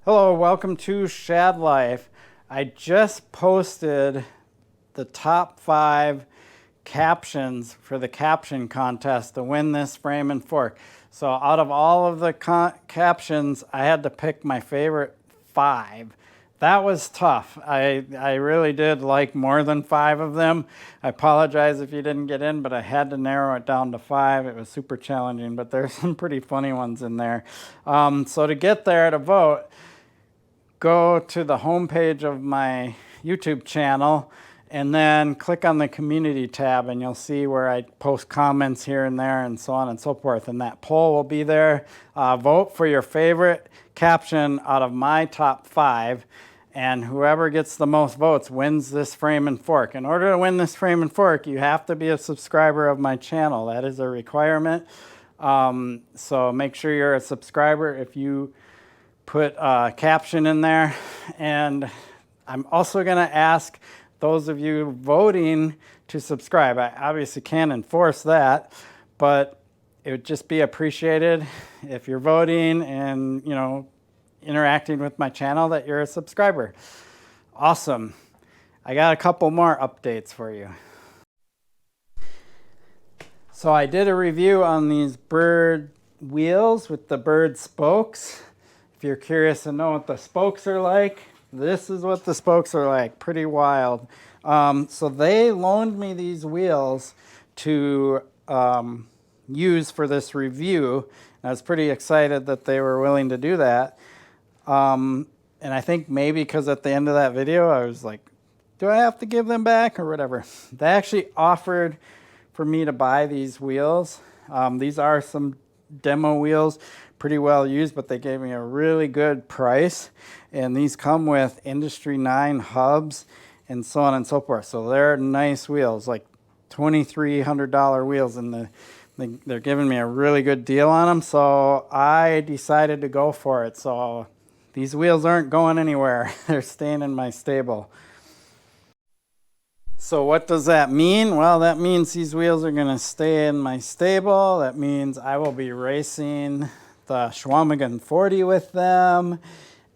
Hello, welcome to Shad Life. I just posted the top 5 captions for the caption contest to win this frame and fork. So out of all of the captions, I had to pick my favorite 5. That was tough. I really did like more than 5 of them. I apologize if you didn't get in, but I had to narrow it down to 5. It was super challenging, but there's some pretty funny ones in there. So to get there to vote, go to the homepage of my YouTube channel and then click on the community tab, and you'll see where I post comments here and there and so on and so forth. And that poll will be there. Vote for your favorite caption out of my top 5. And whoever gets the most votes wins this frame and fork. In order to win this frame and fork, you have to be a subscriber of my channel. That is a requirement. So make sure you're a subscriber if you put a caption in there. And I'm also going to ask those of you voting to subscribe. I obviously can't enforce that, but it would just be appreciated if you're voting and, interacting with my channel that you're a subscriber. Awesome. I got a couple more updates for you. So I did a review on these bird wheels with the bird spokes. If you're curious to know what the spokes are like, this is what the spokes are like. Pretty wild. So they loaned me these wheels to use for this review. I was pretty excited that they were willing to do that. And I think maybe because at the end of that video, I was like, do I have to give them back or whatever? They actually offered for me to buy these wheels. These are some demo wheels, pretty well used, but they gave me a really good price. And these come with Industry 9 hubs and so on and so forth. So they're nice wheels, like $2,300 wheels, and they're giving me a really good deal on them. So I decided to go for it. So these wheels aren't going anywhere. They're staying in my stable. So what does that mean? Well, that means these wheels are going to stay in my stable. That means I will be racing the Schwamigan 40 with them.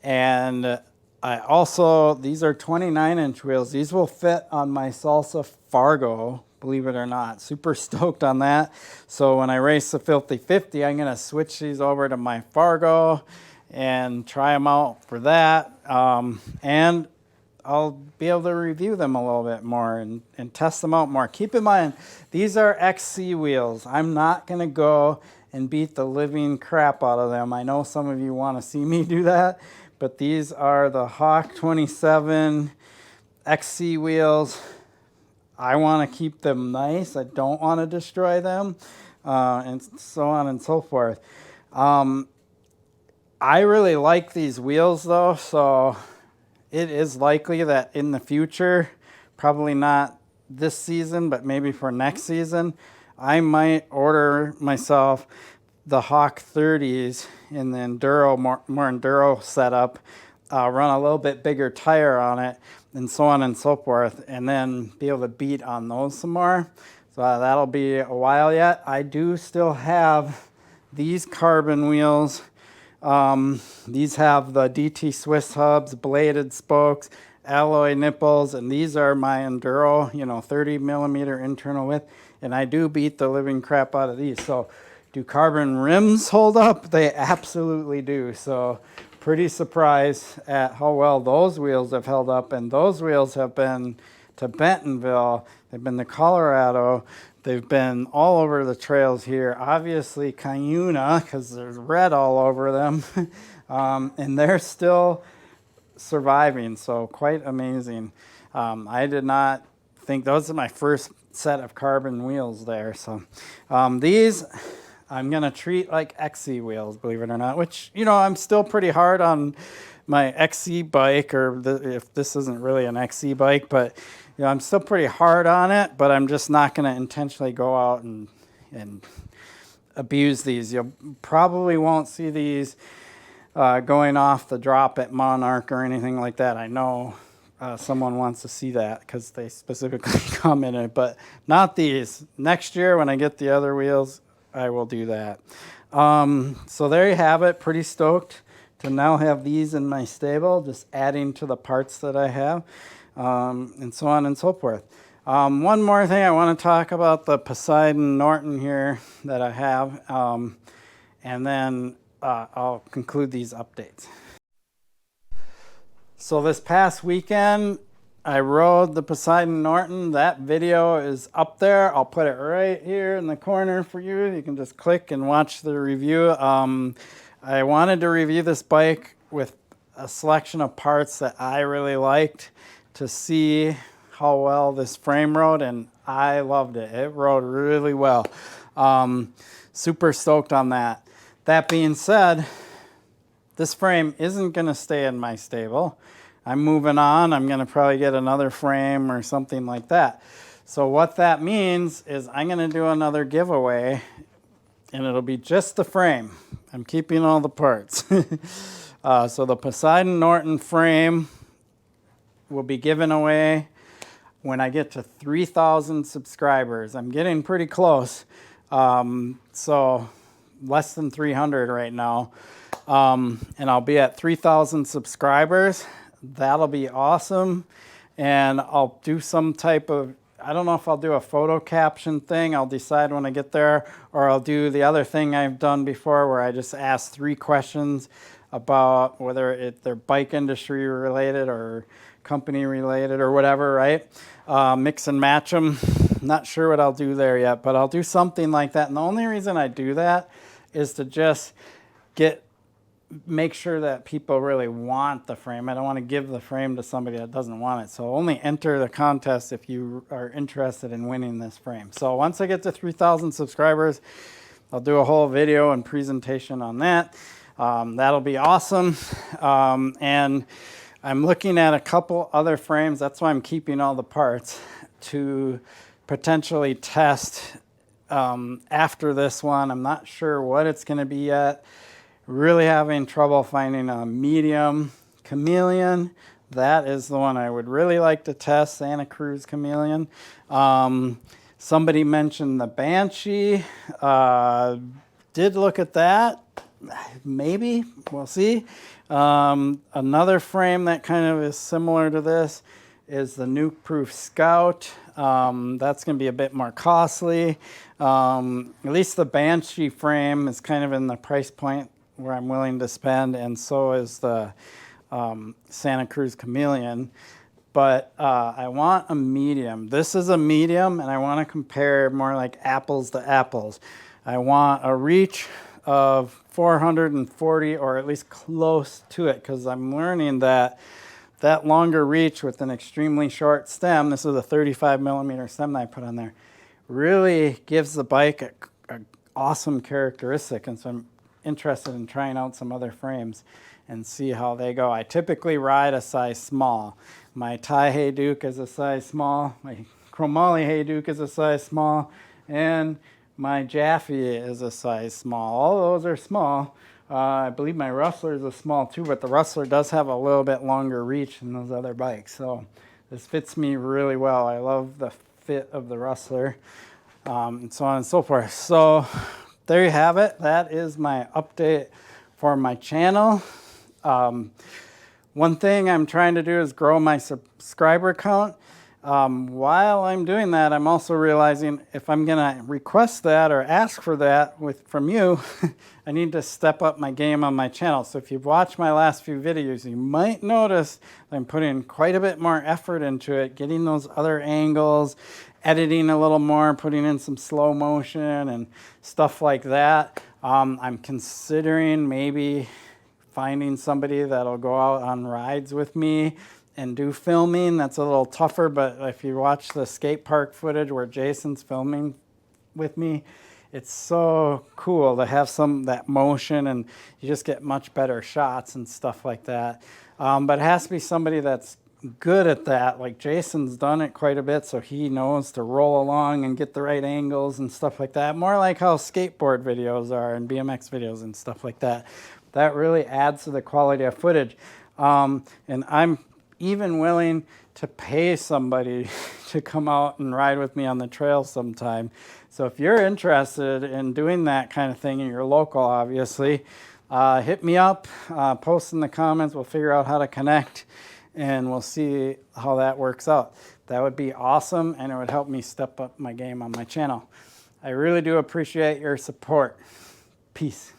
And I also, these are 29-inch wheels. These will fit on my Salsa Fargo, believe it or not. Super stoked on that. So when I race the Filthy 50, I'm going to switch these over to my Fargo and try them out for that. And I'll be able to review them a little bit more and test them out more. Keep in mind, these are XC wheels. I'm not going to go and beat the living crap out of them. I know some of you want to see me do that, but these are the Hawk 27 XC wheels. I want to keep them nice. I don't want to destroy them, and so on and so forth. I really like these wheels though, so it is likely that in the future, probably not this season, but maybe for next season, I might order myself the Hawk 30s in the enduro, more enduro setup, run a little bit bigger tire on it, and so on and so forth, and then be able to beat on those some more. So that'll be a while yet. I do still have these carbon wheels. These have the DT Swiss hubs, bladed spokes, alloy nipples, and these are my enduro, 30 millimeter internal width, and I do beat the living crap out of these. So do carbon rims hold up? They absolutely do. So pretty surprised at how well those wheels have held up, and those wheels have been to Bentonville, they've been to Colorado, they've been all over the trails here. Obviously Cuyuna, because there's red all over them, and they're still surviving, so quite amazing. I did not think, those are my first set of carbon wheels there. So these I'm going to treat like XC wheels, believe it or not, which, I'm still pretty hard on my XC bike, or if this isn't really an XC bike, but I'm still pretty hard on it, but I'm just not going to intentionally go out and abuse these. You probably won't see these going off the drop at Monarch or anything like that. I know someone wants to see that because they specifically commented, but not these. Next year when I get the other wheels, I will do that. So there you have it. Pretty stoked to now have these in my stable, just adding to the parts that I have, and so on and so forth. One more thing I want to talk about, the Poseidon Norton here that I have, and then I'll conclude these updates. So this past weekend, I rode the Poseidon Norton. That video is up there. I'll put it right here in the corner for you. You can just click and watch the review. I wanted to review this bike with a selection of parts that I really liked to see how well this frame rode, and I loved it. It rode really well. Super stoked on that. That being said, this frame isn't going to stay in my stable. I'm moving on. I'm going to probably get another frame or something like that. So what that means is I'm going to do another giveaway, and it'll be just the frame. I'm keeping all the parts. So the Poseidon Norton frame will be given away when I get to 3,000 subscribers. I'm getting pretty close. So less than 300 right now. And I'll be at 3,000 subscribers. That'll be awesome. And I'll do some type of, I don't know if I'll do a photo caption thing. I'll decide when I get there, or I'll do the other thing I've done before where I just ask 3 questions about whether they're bike industry related or company related or whatever, right? Mix and match them. Not sure what I'll do there yet, but I'll do something like that. And the only reason I do that is to just make sure that people really want the frame. I don't want to give the frame to somebody that doesn't want it. So only enter the contest if you are interested in winning this frame. So once I get to 3,000 subscribers, I'll do a whole video and presentation on that. That'll be awesome. And I'm looking at a couple other frames. That's why I'm keeping all the parts to potentially test after this one. I'm not sure what it's going to be yet. Really having trouble finding a medium chameleon. That is the one I would really like to test, Santa Cruz chameleon. Somebody mentioned the Banshee. Did look at that. Maybe, we'll see. Another frame that kind of is similar to this is the Nuke Proof Scout. That's going to be a bit more costly. At least the Banshee frame is kind of in the price point where I'm willing to spend, and so is the Santa Cruz chameleon. But I want a medium. This is a medium, and I want to compare more like apples to apples. I want a reach of 440, or at least close to it, because I'm learning that longer reach with an extremely short stem, this is a 35 millimeter stem that I put on there, really gives the bike an awesome characteristic. And so I'm interested in trying out some other frames and see how they go. I typically ride a size small. My Thai Hayduke is a size small, my Chromoly Hayduke is a size small, and my Jaffe is a size small. All those are small. I believe my Rustler is a small too, but the Rustler does have a little bit longer reach than those other bikes. So this fits me really well. I love the fit of the Rustler, and so on and so forth. So there you have it. That is my update for my channel. One thing I'm trying to do is grow my subscriber count. While I'm doing that, I'm also realizing if I'm going to request that or ask for that from you, I need to step up my game on my channel. So if you've watched my last few videos, you might notice that I'm putting quite a bit more effort into it, getting those other angles, editing a little more, putting in some slow motion and stuff like that. I'm considering maybe finding somebody that'll go out on rides with me and do filming. That's a little tougher, but if you watch the skate park footage where Jason's filming with me, it's so cool to have that motion, and you just get much better shots and stuff like that. But it has to be somebody that's good at that. Like Jason's done it quite a bit, so he knows to roll along and get the right angles and stuff like that. More like how skateboard videos are and BMX videos and stuff like that. That really adds to the quality of footage. And I'm even willing to pay somebody to come out and ride with me on the trail sometime. So if you're interested in doing that kind of thing and you're local, obviously, hit me up, post in the comments. We'll figure out how to connect, and we'll see how that works out. That would be awesome, and it would help me step up my game on my channel. I really do appreciate your support. Peace.